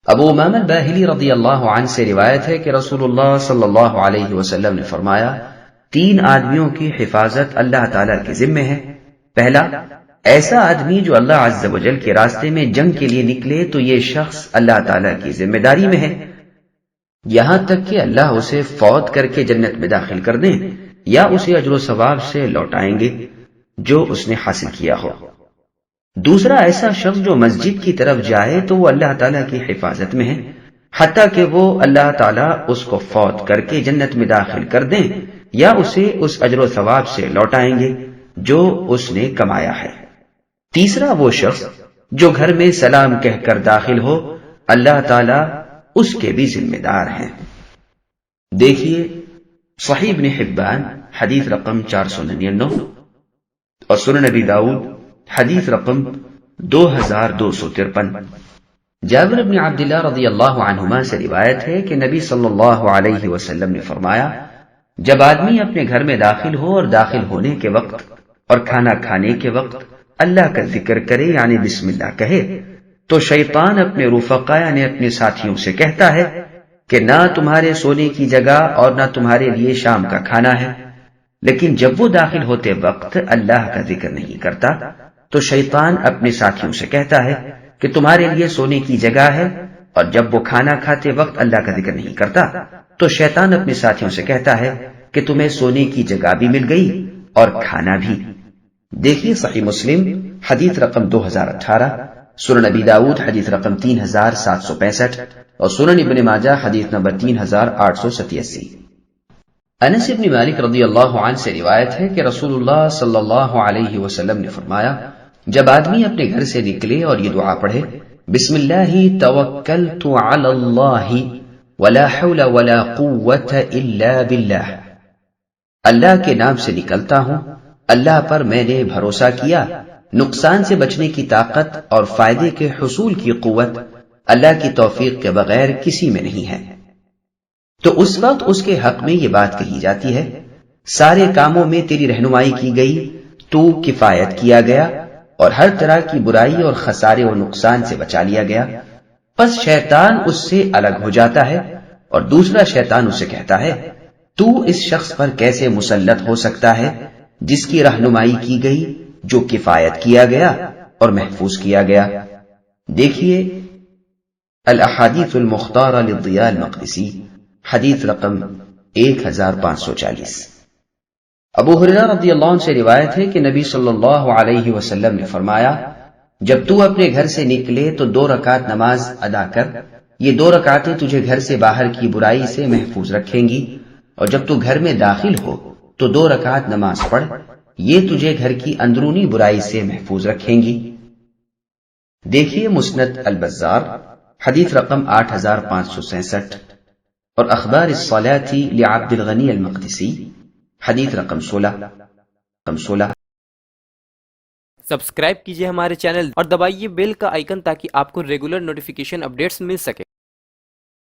ابو امامہ الباہلی رضی اللہ عنہ سے روایت ہے کہ رسول اللہ صلی اللہ علیہ وسلم نے فرمایا، 3 آدمیوں کی حفاظت اللہ تعالیٰ کے ذمے ہے۔ پہلا، ایسا آدمی جو اللہ عز و جل کے راستے میں جنگ کے لیے نکلے تو یہ شخص اللہ تعالیٰ کی ذمہ داری میں ہے، یہاں تک کہ اللہ اسے فوت کر کے جنت میں داخل کر دیں یا اسے اجر و ثواب سے لوٹائیں گے جو اس نے حاصل کیا ہو۔ دوسرا، ایسا شخص جو مسجد کی طرف جائے تو وہ اللہ تعالیٰ کی حفاظت میں ہے، حتیٰ کہ وہ اللہ تعالیٰ اس کو فوت کر کے جنت میں داخل کر دیں یا اسے اس اجر و ثواب سے لوٹائیں گے جو اس نے کمایا ہے۔ تیسرا، وہ شخص جو گھر میں سلام کہہ کر داخل ہو، اللہ تعالیٰ اس کے بھی ذمہ دار ہیں۔ دیکھیے صحیح ابن حبان حدیث رقم 499 اور سنن نبی داؤد حدیث رقم 2253۔ جابر بن عبداللہ رضی اللہ عنہما سے روایت ہے کہ نبی صلی اللہ علیہ وسلم نے فرمایا، جب آدمی اپنے گھر میں داخل ہو اور داخل ہونے کے وقت اور کھانا کھانے کے وقت اللہ کا ذکر کرے یعنی بسم اللہ کہے تو شیطان اپنے رفقا یعنی اپنے ساتھیوں سے کہتا ہے کہ نہ تمہارے سونے کی جگہ اور نہ تمہارے لیے شام کا کھانا ہے، لیکن جب وہ داخل ہوتے وقت اللہ کا ذکر نہیں کرتا تو شیطان اپنے ساتھیوں سے کہتا ہے کہ تمہارے لیے سونے کی جگہ ہے، اور جب وہ کھانا کھاتے وقت اللہ کا ذکر نہیں کرتا تو شیطان اپنے ساتھیوں سے کہتا ہے کہ تمہیں سونے کی جگہ بھی مل گئی اور کھانا بھی۔ دیکھیے صحیح مسلم حدیث رقم 2018، سنن نبی داؤد حدیث رقم 3765 اور سنن ابن ماجہ حدیث نمبر 3887۔ انس بن مالک رضی اللہ عنہ سے روایت ہے کہ رسول اللہ صلی اللہ علیہ وسلم نے فرمایا، جب آدمی اپنے گھر سے نکلے اور یہ دعا پڑھے، بسم اللہ توکلت علی اللہ ولا حول ولا قوت الا باللہ، اللہ کے نام سے نکلتا ہوں، اللہ پر میں نے بھروسہ کیا، نقصان سے بچنے کی طاقت اور فائدے کے حصول کی قوت اللہ کی توفیق کے بغیر کسی میں نہیں ہے۔ تو اس وقت اس کے حق میں یہ بات کہی جاتی ہے، سارے کاموں میں تیری رہنمائی کی گئی، تو کفایت کیا گیا اور ہر طرح کی برائی اور خسارے و نقصان سے بچا لیا گیا۔ پس شیطان اس سے الگ ہو جاتا ہے اور دوسرا شیطان اسے کہتا ہے، تو اس شخص پر کیسے مسلط ہو سکتا ہے جس کی رہنمائی کی گئی، جو کفایت کیا گیا اور محفوظ کیا گیا۔ دیکھیے الاحادیث المختارہ للضیاء المقدسی حدیث رقم 1540۔ ابو ہریرہ رضی اللہ عنہ سے روایت ہے کہ نبی صلی اللہ علیہ وسلم نے فرمایا، جب تو اپنے گھر سے نکلے تو 2 رکعت نماز ادا کر، یہ 2 رکعتیں تجھے گھر سے باہر کی برائی سے محفوظ رکھیں گی، اور جب تو گھر میں داخل ہو تو 2 رکعت نماز پڑھ، یہ تجھے گھر کی اندرونی برائی سے محفوظ رکھیں گی۔ دیکھیے مسند البزار حدیث رقم 8567 اور اخبار الصلاۃ لعبد الغنی المقدسی حدیث رقم 16۔ سبسکرائب کیجئے ہمارے چینل اور دبائیے بیل کا آئیکن تاکہ آپ کو ریگولر نوٹیفیکیشن اپڈیٹس مل سکے۔